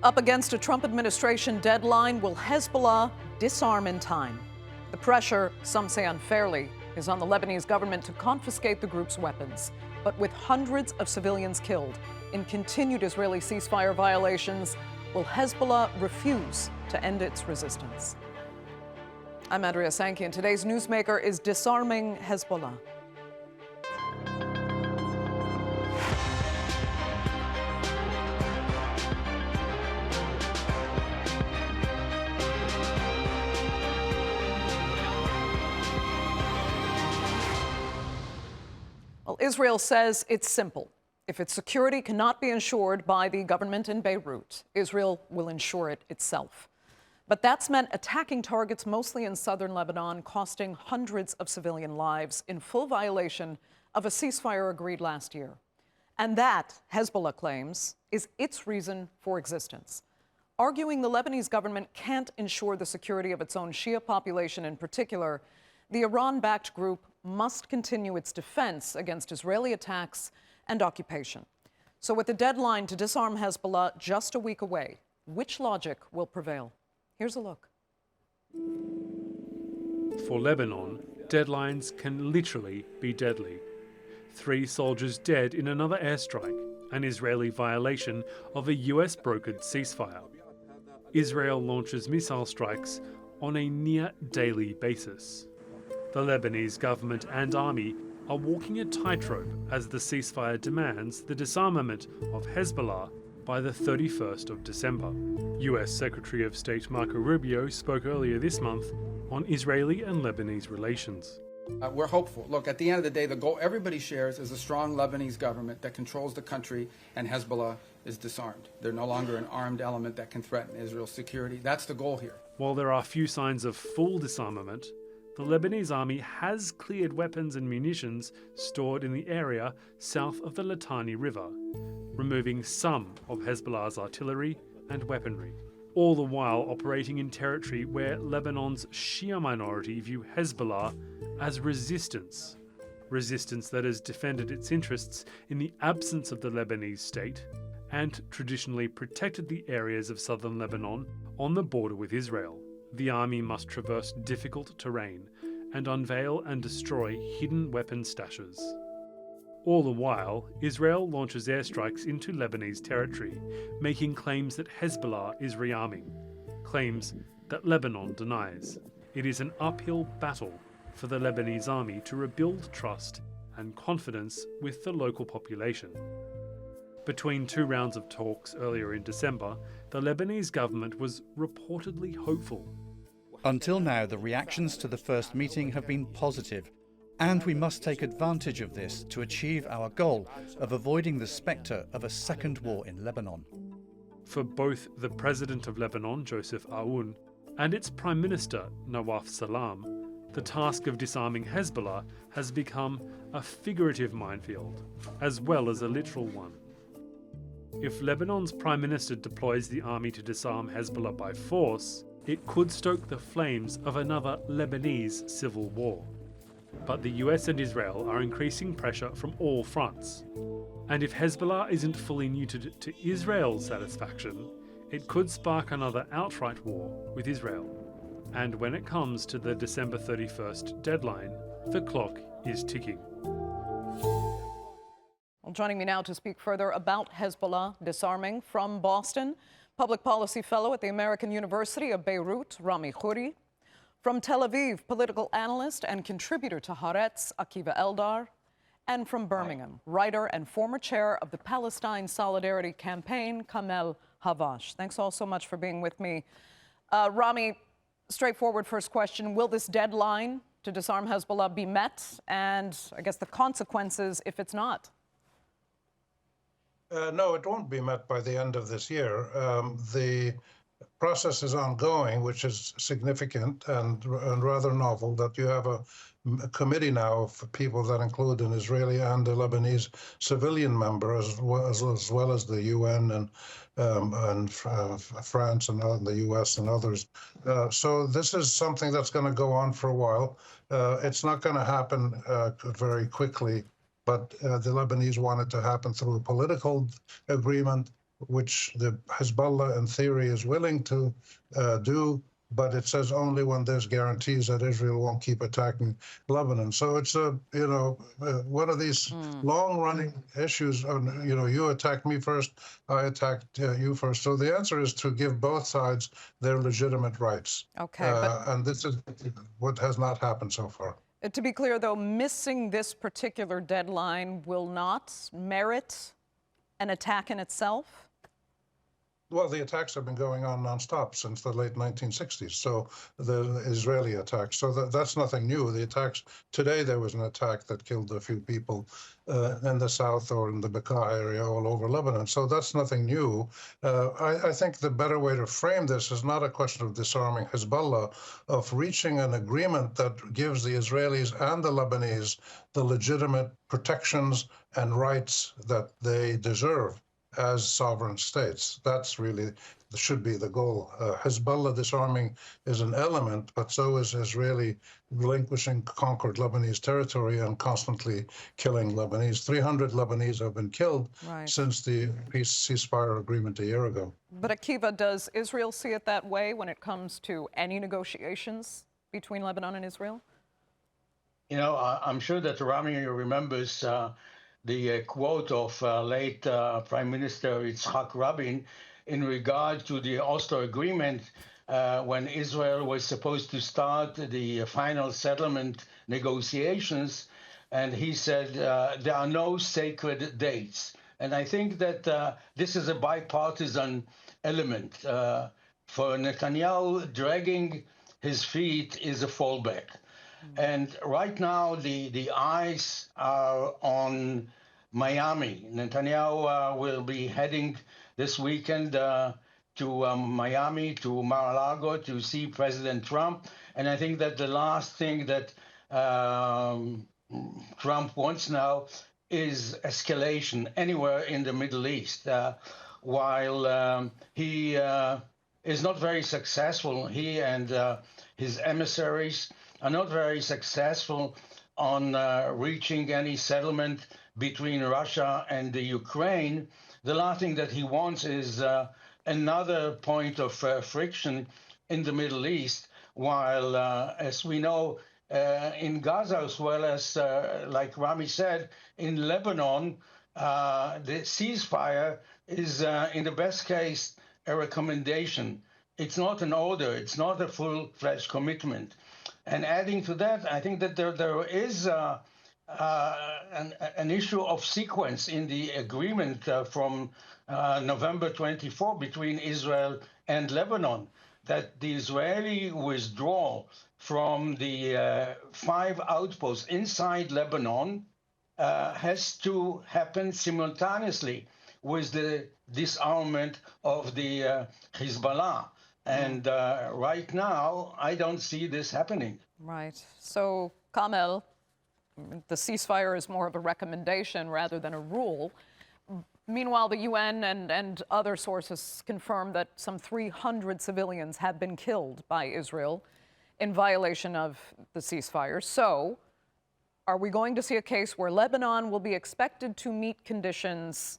Up against a Trump administration deadline, will Hezbollah disarm in time? The pressure, some say unfairly, is on the Lebanese government to confiscate the group's weapons. But with hundreds of civilians killed in continued Israeli ceasefire violations, will Hezbollah refuse to end its resistance? I'm Andrea Sankey, and today's Newsmaker is disarming Hezbollah. Well, Israel says it's simple. If its security cannot be ensured by the government in Beirut, Israel will ensure it itself. But that's meant attacking targets mostly in southern Lebanon, costing hundreds of civilian lives in full violation of a ceasefire agreed last year. And that, Hezbollah claims, is its reason for existence, arguing the Lebanese government can't ensure the security of its own Shia population in particular. The Iran-backed group must continue its defense against Israeli attacks and occupation. So with the deadline to disarm Hezbollah just a week away, which logic will prevail? Here's a look. For Lebanon, deadlines can literally be deadly. 3 soldiers dead in another airstrike, an Israeli violation of a US-brokered ceasefire. Israel launches missile strikes on a near-daily basis. The Lebanese government and army are walking a tightrope as the ceasefire demands the disarmament of Hezbollah by the 31st of December. US Secretary of State Marco Rubio spoke earlier this month on Israeli and Lebanese relations. We're hopeful. Look, at the end of the day, the goal everybody shares is a strong Lebanese government that controls the country, and Hezbollah is disarmed. They're no longer an armed element that can threaten Israel's security. That's the goal here. While there are few signs of full disarmament, the Lebanese army has cleared weapons and munitions stored in the area south of the Litani River, removing some of Hezbollah's artillery and weaponry, all the while operating in territory where Lebanon's Shia minority view Hezbollah as resistance that has defended its interests in the absence of the Lebanese state and traditionally protected the areas of southern Lebanon on the border with Israel. The army must traverse difficult terrain and unveil and destroy hidden weapon stashes. All the while, Israel launches airstrikes into Lebanese territory, making claims that Hezbollah is rearming, claims that Lebanon denies. It is an uphill battle for the Lebanese army to rebuild trust and confidence with the local population. Between 2 rounds of talks earlier in December, the Lebanese government was reportedly hopeful. Until now, the reactions to the first meeting have been positive, and we must take advantage of this to achieve our goal of avoiding the spectre of a second war in Lebanon. For both the president of Lebanon, Joseph Aoun, and its prime minister, Nawaf Salam, the task of disarming Hezbollah has become a figurative minefield, as well as a literal one. If Lebanon's prime minister deploys the army to disarm Hezbollah by force, it could stoke the flames of another Lebanese civil war. But the US and Israel are increasing pressure from all fronts. And if Hezbollah isn't fully neutered to Israel's satisfaction, it could spark another outright war with Israel. And when it comes to the December 31st deadline, the clock is ticking. Well, joining me now to speak further about Hezbollah disarming from Boston, public policy fellow at the American University of Beirut, Rami Khouri. From Tel Aviv, political analyst and contributor to Haaretz, Akiva Eldar. And from Birmingham, writer and former chair of the Palestine Solidarity Campaign, Kamel Hawwash. Thanks all so much for being with me. Rami, straightforward first question. Will this deadline to disarm Hezbollah be met? And I guess the consequences if it's not? No, it won't be met by the end of this year. The process is ongoing, which is significant and rather novel, that you have a committee now of people that include an Israeli and a Lebanese civilian member, as well as the UN and France and the US and others. So this is something that's going to go on for a while. It's not going to happen very quickly. But the Lebanese want it to happen through a political agreement which the Hezbollah in theory is willing to do, but it says only when there's guarantees that Israel won't keep attacking Lebanon. So it's one of these long-running issues. You attacked me first, I attacked you first. So the answer is to give both sides their legitimate rights. Okay, and this is what has not happened so far. To be clear, though, missing this particular deadline will not merit an attack in itself? Well, the attacks have been going on nonstop since the late 1960s. So the Israeli attacks. So that's nothing new. The attacks today, there was an attack that killed a few people in the south or in the Bekaa area all over Lebanon. So that's nothing new. I think the better way to frame this is not a question of disarming Hezbollah, of reaching an agreement that gives the Israelis and the Lebanese the legitimate protections and rights that they deserve as sovereign states. That's really should be the goal. Hezbollah disarming is an element, but so is Israeli relinquishing conquered Lebanese territory and constantly killing Lebanese. 300 Lebanese have been killed since the peace ceasefire agreement a year ago. But Akiva, does Israel see it that way when it comes to any negotiations between Lebanon and Israel? I'm sure that Rami remembers the quote of late Prime Minister Yitzhak Rabin in regard to the Oslo Agreement when Israel was supposed to start the final settlement negotiations. And he said, there are no sacred dates. And I think that this is a bipartisan element. For Netanyahu, dragging his feet is a fallback. And right now, the eyes are on Miami. Netanyahu will be heading this weekend to Miami, to Mar-a-Lago, to see President Trump. And I think that the last thing that Trump wants now is escalation anywhere in the Middle East. While he is not very successful, he and his emissaries are not very successful on reaching any settlement between Russia and the Ukraine. The last thing that he wants is another point of friction in the Middle East, while, as we know, in Gaza, as well as, like Rami said, in Lebanon, the ceasefire is, in the best case, a recommendation. It's not an order. It's not a full-fledged commitment. And adding to that, I think that there is an issue of sequence in the agreement from November 24 between Israel and Lebanon, that the Israeli withdrawal from the 5 outposts inside Lebanon has to happen simultaneously with the disarmament of the Hezbollah. And right now, I don't see this happening. Right. So, Kamel, the ceasefire is more of a recommendation rather than a rule. Meanwhile, the UN and other sources confirm that some 300 civilians have been killed by Israel in violation of the ceasefire. So, are we going to see a case where Lebanon will be expected to meet conditions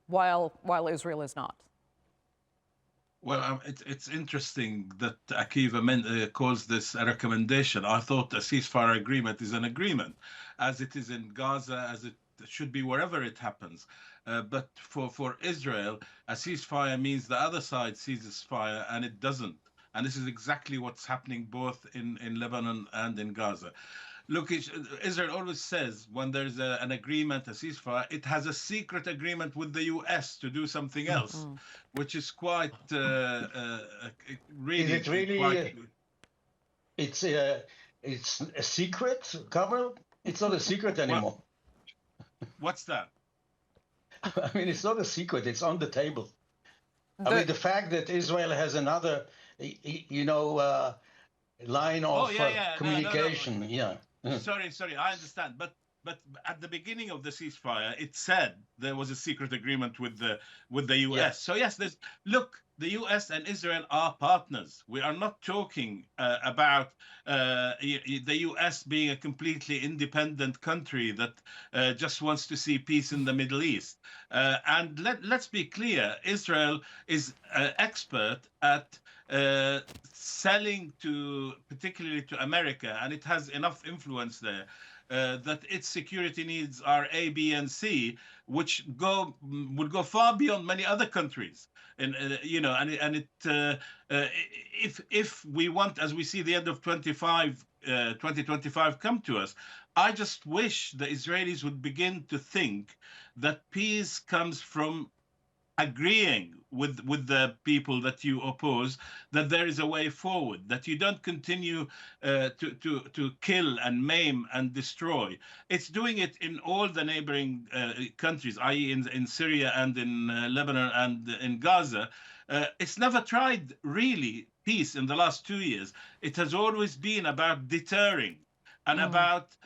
while Israel is not? Well, it's interesting that Akiva calls this a recommendation. I thought a ceasefire agreement is an agreement, as it is in Gaza, as it should be wherever it happens. But for Israel, a ceasefire means the other side ceases fire, and it doesn't. And this is exactly what's happening both in Lebanon and in Gaza. Look, Israel always says when there's an agreement, a ceasefire, it has a secret agreement with the U.S. to do something else, which is quite really. Is it really? Quite... It's a secret, Kamel? It's not a secret anymore. What's that? I mean, it's not a secret. It's on the table. I mean, the fact that Israel has another, line of communication. No. Sorry, I understand. But but at the beginning of the ceasefire, it said there was a secret agreement with the U.S. Yeah. So yes, the U.S. and Israel are partners. We are not talking about the U.S. being a completely independent country that just wants to see peace in the Middle East. And let's be clear: Israel is expert at selling particularly to America, and it has enough influence there. That its security needs are A, B, and C, which would go far beyond many other countries. And if we want, as we see the end of 2025 come to us, I just wish the Israelis would begin to think that peace comes from agreeing with the people that you oppose, that there is a way forward, that you don't continue to kill and maim and destroy. It's doing it in all the neighboring countries, i.e. in Syria and in Lebanon and in Gaza. It's never tried really peace in the last 2 years. It has always been about deterring and about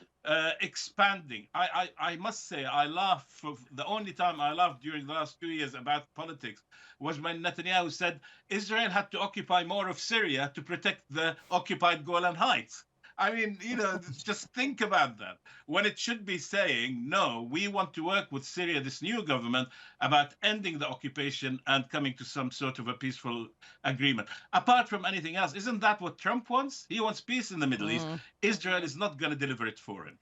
expanding. I must say, I laugh. The only time I laughed during the last 2 years about politics was when Netanyahu said Israel had to occupy more of Syria to protect the occupied Golan Heights. I mean, just think about that. When it should be saying, no, we want to work with Syria, this new government, about ending the occupation and coming to some sort of a peaceful agreement. Apart from anything else, isn't that what Trump wants? He wants peace in the Middle East. Israel is not going to deliver it for him.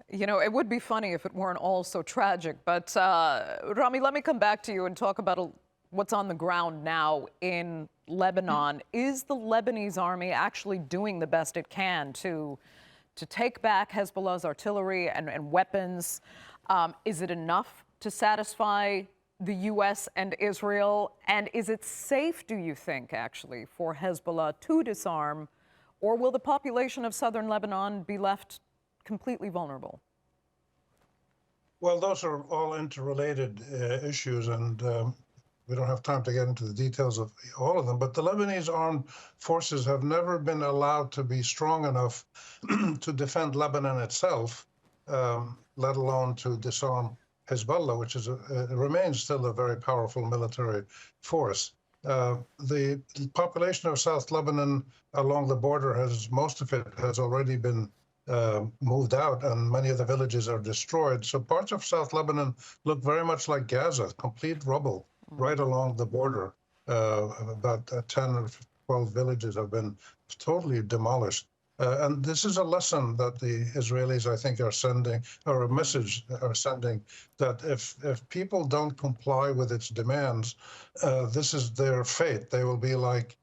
It would be funny if it weren't all so tragic. But Rami, let me come back to you and talk about what's on the ground now in Lebanon. Is the Lebanese army actually doing the best it can to take back Hezbollah's artillery and weapons? Is it enough to satisfy the U.S. and Israel? And is it safe, do you think, actually, for Hezbollah to disarm? Or will the population of southern Lebanon be left completely vulnerable? Well, those are all interrelated issues, and we don't have time to get into the details of all of them, but the Lebanese armed forces have never been allowed to be strong enough to defend Lebanon itself, let alone to disarm Hezbollah, which remains still a very powerful military force. The population of South Lebanon along the border most of it has already been moved out, and many of the villages are destroyed. So parts of South Lebanon look very much like Gaza, complete rubble right along the border. About 10 or 12 villages have been totally demolished. And this is a lesson that the Israelis, I think, are sending, or a message are sending, that if people don't comply with its demands, this is their fate. They will be like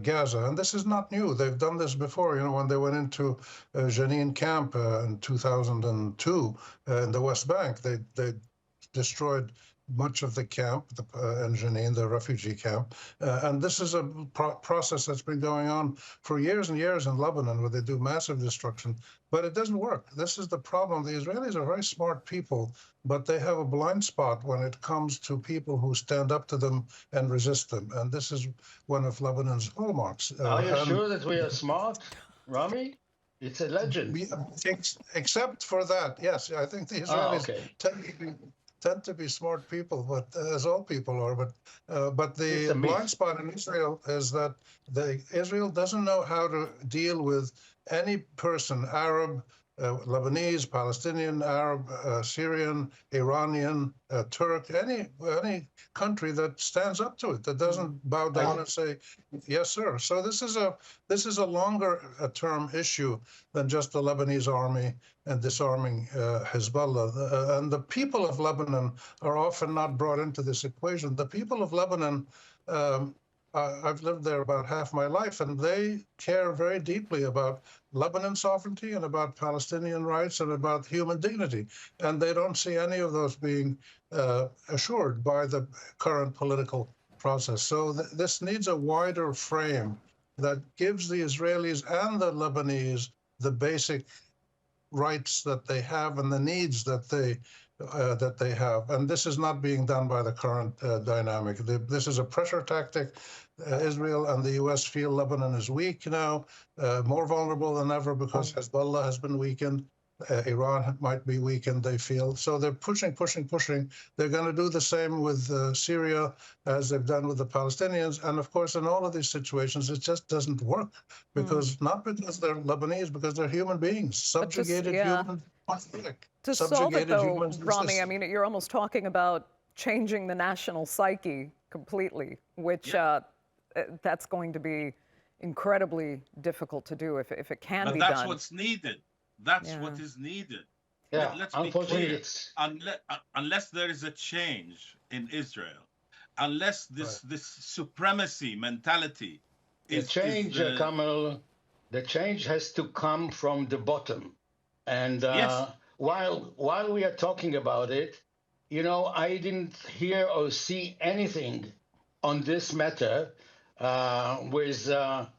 Gaza. And this is not new. They've done this before. When they went into Jenin camp in 2002 in the West Bank, they destroyed much of the camp in Jenin, the refugee camp. And this is a process that's been going on for years and years in Lebanon, where they do massive destruction, but it doesn't work. This is the problem. The Israelis are very smart people, but they have a blind spot when it comes to people who stand up to them and resist them. And this is one of Lebanon's hallmarks. Are you sure that we are smart, Rami? It's a legend. Except for that, yes. I think the Israelis tend to be smart people, but as all people are. But the blind spot in Israel is that Israel doesn't know how to deal with any person, Arab, Lebanese, Palestinian, Arab, Syrian, Iranian, Turk, any country that stands up to it, that doesn't bow down and say, yes, sir. So this is a longer term issue than just the Lebanese army and disarming Hezbollah. And the people of Lebanon are often not brought into this equation. The people of Lebanon, I've lived there about half my life, and they care very deeply about Lebanon sovereignty and about Palestinian rights and about human dignity. And they don't see any of those being assured by the current political process. So this needs a wider frame that gives the Israelis and the Lebanese the basic rights that they have and the needs that they have. And this is not being done by the current dynamic. This is a pressure tactic. Israel and the U.S. feel Lebanon is weak now, more vulnerable than ever because Hezbollah has been weakened. Iran might be weakened, they feel. So they're pushing. They're going to do the same with Syria as they've done with the Palestinians. And of course, in all of these situations, it just doesn't work not because they're Lebanese, because they're human beings, subjugated human. To solve it, though, Rami, I mean, you're almost talking about changing the national psyche completely, which that's going to be incredibly difficult to do if it can be done. But that's what's needed. That's what is needed. Yeah, Let's be clear. Unless there is a change in Israel, unless this supremacy mentality is Kamel, the change has to come from the bottom. And while we are talking about it, you know, I didn't hear or see anything on this matter with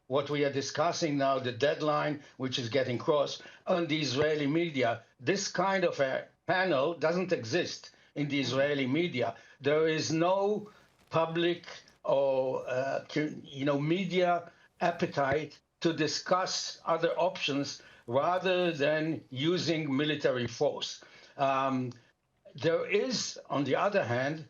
what we are discussing now, the deadline, which is getting crossed on the Israeli media. This kind of a panel doesn't exist in the Israeli media. There is no public or, media appetite to discuss other options rather than using military force. There is, on the other hand,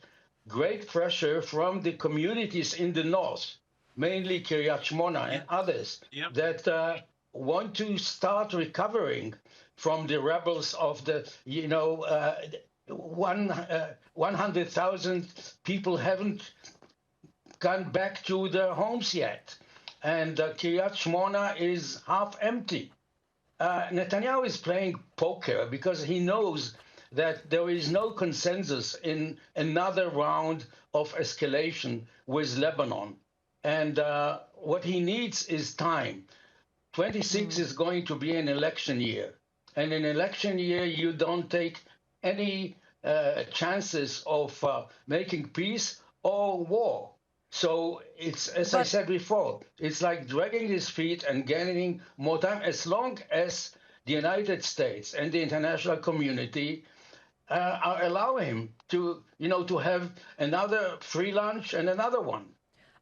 great pressure from the communities in the north, mainly Kiryat Shmona and others, that want to start recovering from the rebels of the, 100,000 people haven't gone back to their homes yet. And Kiryat Shmona is half empty. Netanyahu is playing poker because he knows that there is no consensus in another round of escalation with Lebanon. And what he needs is time. 26 is going to be an election year. And in an election year, you don't take any chances of making peace or war. So it's, as I said before, it's like dragging his feet and gaining more time, as long as the United States and the international community are allowing him to, to have another free lunch and another one.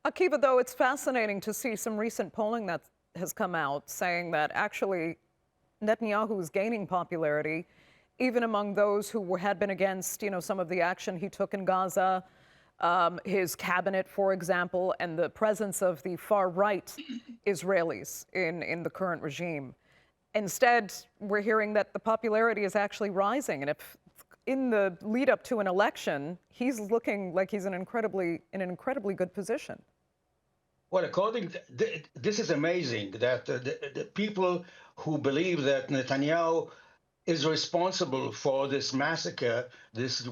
Akiva, though, it's fascinating to see some recent polling that has come out saying that actually Netanyahu is gaining popularity, even among those who had been against, some of the action he took in Gaza, his cabinet, for example, and the presence of the far-right Israelis in the current regime. Instead, we're hearing that the popularity is actually rising, and if in the lead up to an election, he's looking like he's in an incredibly good position. Well, this is amazing that the people who believe that Netanyahu is responsible for this massacre, this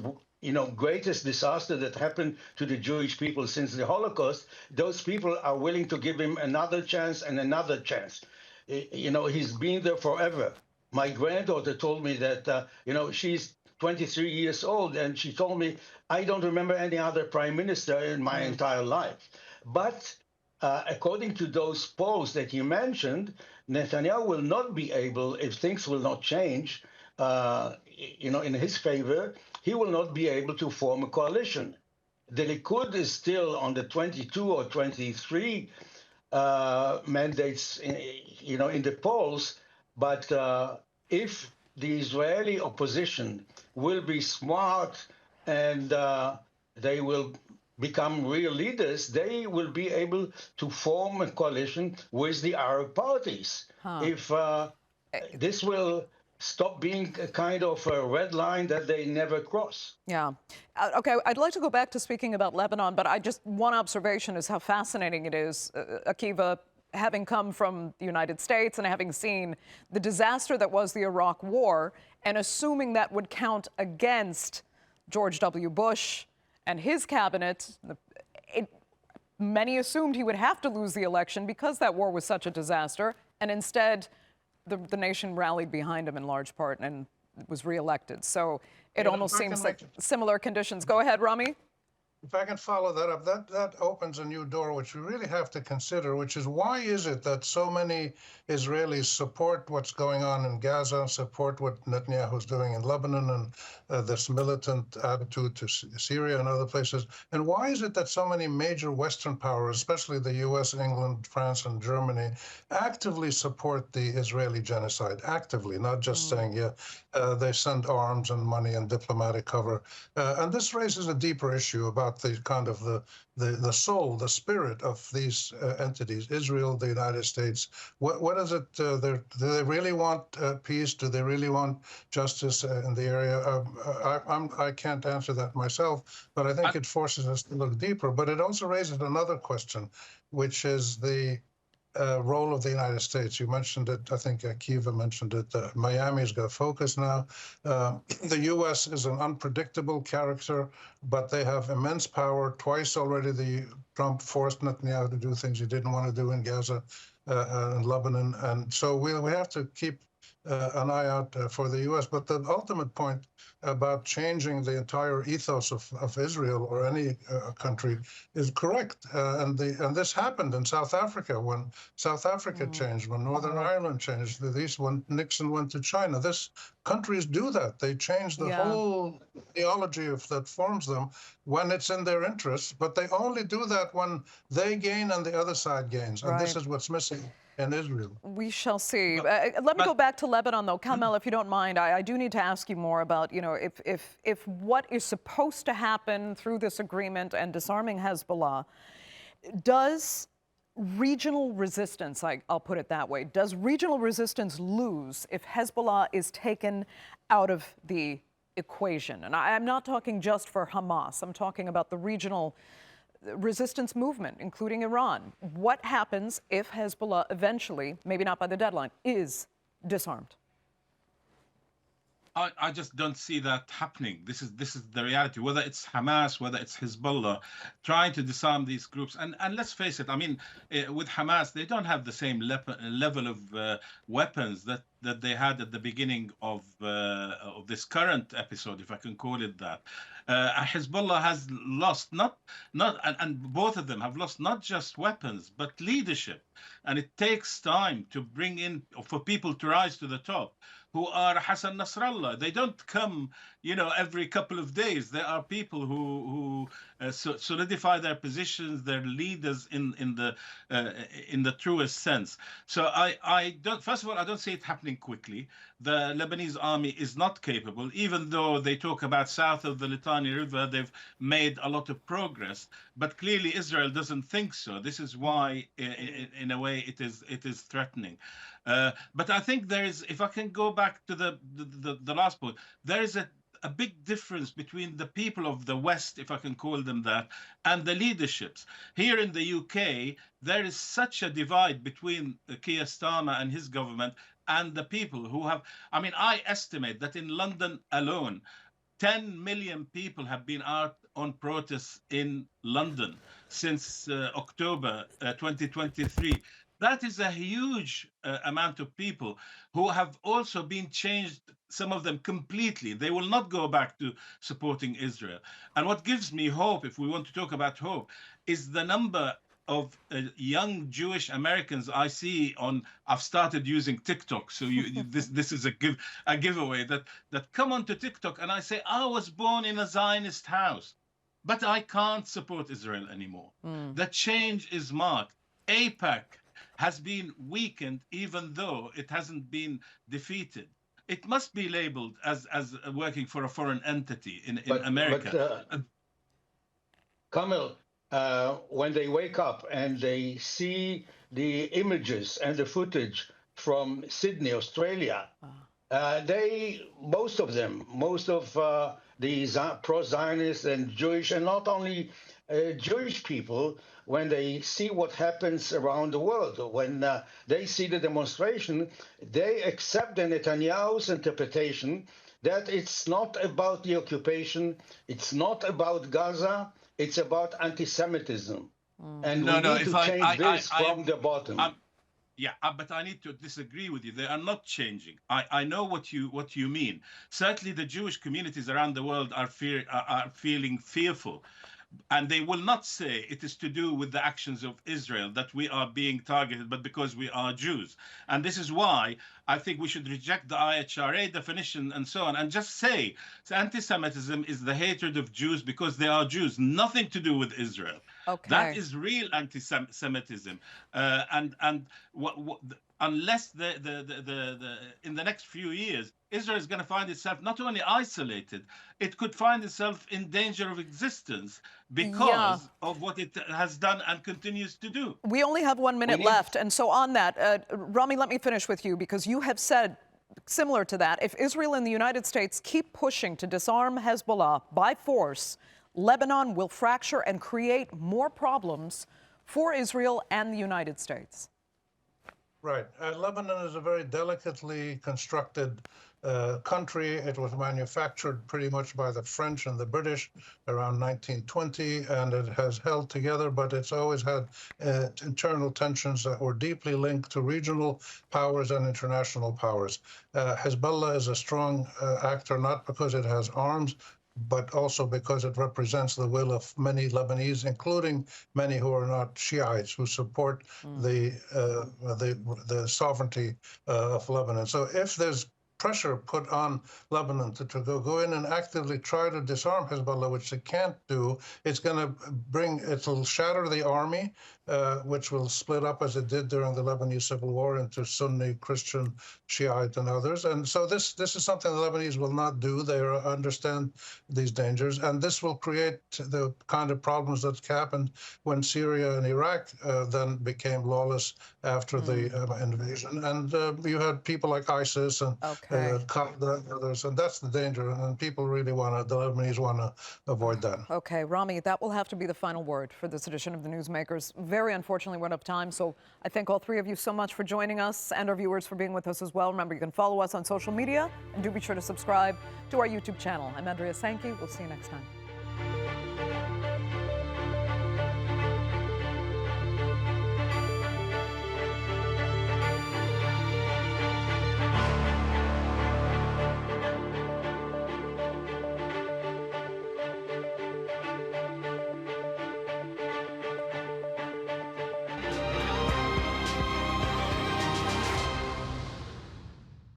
greatest disaster that happened to the Jewish people since the Holocaust, those people are willing to give him another chance and another chance. He's been there forever. My granddaughter told me that, she's 23 years old, and she told me, I don't remember any other prime minister in my entire life. But according to those polls that you mentioned, Netanyahu will not be able, if things will not change, in his favor, he will not be able to form a coalition. The Likud is still on the 22 or 23 mandates, in the polls. But if the Israeli opposition will be smart and they will become real leaders, they will be able to form a coalition with the Arab parties. If this will stop being a kind of a red line that they never cross. Yeah. Okay, I'd like to go back to speaking about Lebanon, but one observation is how fascinating it is, Akiva, having come from the United States and having seen the disaster that was the Iraq War, and assuming that would count against George W. Bush and his cabinet. Many assumed he would have to lose the election because that war was such a disaster, and instead the nation rallied behind him in large part and was reelected. So it almost seems like similar conditions. Go ahead, Rami. if I can follow that up, that opens a new door, which we really have to consider, which is why is it that so many Israelis support what's going on in Gaza, support what Netanyahu's doing in Lebanon, and this militant attitude to Syria and other places? And why is it that so many major Western powers, especially the U.S., England, France, and Germany, actively support the Israeli genocide? Actively, not just saying, yeah, they send arms and money and diplomatic cover. And this raises a deeper issue about the kind of the soul, the spirit of these entities, Israel, the United States. What is it? Do they really want peace? Do they really want justice in the area? I can't answer that myself, but I think it forces us to look deeper. But it also raises another question, which is the role of the United States. You mentioned it, I think Akiva mentioned it, Miami's got focus now. The U.S. is an unpredictable character, but they have immense power. Twice already Trump forced Netanyahu to do things he didn't want to do in Gaza and Lebanon. And so we have to keep an eye out for the U.S. But the ultimate point about changing the entire ethos of Israel or any country is correct. And this happened in South Africa when South Africa changed, when Northern Ireland changed. When Nixon went to China. Countries do that. They change the whole theology that forms them when it's in their interests, but they only do that when they gain and the other side gains. And this is what's missing in Israel. We shall see. Let me go back to Lebanon, though. Kamel, if you don't mind, I do need to ask you more about, if what is supposed to happen through this agreement and disarming Hezbollah, does regional resistance, I'll put it that way, does regional resistance lose if Hezbollah is taken out of the equation? And I'm not talking just for Hamas. I'm talking about the regional resistance movement, including Iran. What happens if Hezbollah eventually, maybe not by the deadline, is disarmed? I just don't see that happening. This is the reality. Whether it's Hamas, whether it's Hezbollah, trying to disarm these groups, and let's face it. I mean, with Hamas, they don't have the same level of weapons that they had at the beginning of this current episode, if I can call it that. Hezbollah has lost and both of them have lost not just weapons but leadership, and it takes time to bring in for people to rise to the top who are Hassan Nasrallah. They don't come, every couple of days. There are people who solidify their positions, their leaders in the truest sense. So I don't. First of all, I don't see it happening quickly. The Lebanese army is not capable, even though they talk about south of the Litani River, they've made a lot of progress. But clearly, Israel doesn't think so. This is why, in a way, it is threatening. But I think there is, if I can go back to the last point, there is a big difference between the people of the West, if I can call them that, and the leaderships. Here in the UK, there is such a divide between Keir Starmer and his government and the people who have, I estimate that in London alone, 10 million people have been out on protests in London since October 2023. That is a huge amount of people who have also been changed, some of them completely. They will not go back to supporting Israel. And what gives me hope, if we want to talk about hope, is the number of young Jewish Americans I see on. I've started using TikTok, so this is a giveaway that come onto TikTok, and I say, I was born in a Zionist house, but I can't support Israel anymore. The change is marked. AIPAC has been weakened, even though it hasn't been defeated. It must be labeled as working for a foreign entity in America. But, Kamel, when they wake up and they see the images and the footage from Sydney, Australia, most of the pro-Zionists and Jewish, and not only Jewish people, when they see what happens around the world, when they see the demonstration, they accept the Netanyahu's interpretation that it's not about the occupation, it's not about Gaza, it's about anti-Semitism. And we need to change this from the bottom. But I need to disagree with you. They are not changing. I know what you mean. Certainly, the Jewish communities around the world are feeling fearful. And they will not say it is to do with the actions of Israel that we are being targeted, but because we are Jews. And this is why I think we should reject the IHRA definition and so on, and just say anti-Semitism is the hatred of Jews because they are Jews, nothing to do with Israel. Okay. That is real anti-Semitism. Unless in the next few years, Israel is going to find itself not only isolated, it could find itself in danger of existence because of what it has done and continues to do. We only have 1 minute left. And so on that, Rami, let me finish with you, because you have said similar to that. If Israel and the United States keep pushing to disarm Hezbollah by force, Lebanon will fracture and create more problems for Israel and the United States. Right. Lebanon is a very delicately constructed country. It was manufactured pretty much by the French and the British around 1920, and it has held together, but it's always had internal tensions that were deeply linked to regional powers and international powers. Hezbollah is a strong actor, not because it has arms, but also because it represents the will of many Lebanese, including many who are not Shiites, who support the sovereignty of Lebanon. So if there's pressure put on Lebanon to go in and actively try to disarm Hezbollah, which it can't do, it'll shatter the army, which will split up as it did during the Lebanese Civil War into Sunni, Christian, Shiite, and others. And so this is something the Lebanese will not do. They understand these dangers, and this will create the kind of problems that happened when Syria and Iraq then became lawless after the invasion. And you had people like ISIS and others, and that's the danger. And people really the Lebanese want to avoid that. Okay, Rami, that will have to be the final word for this edition of the Newsmakers. Very unfortunately, we're out of time. So I thank all three of you so much for joining us, and our viewers for being with us as well. Remember, you can follow us on social media, and do be sure to subscribe to our YouTube channel. I'm Andrea Sankey. We'll see you next time.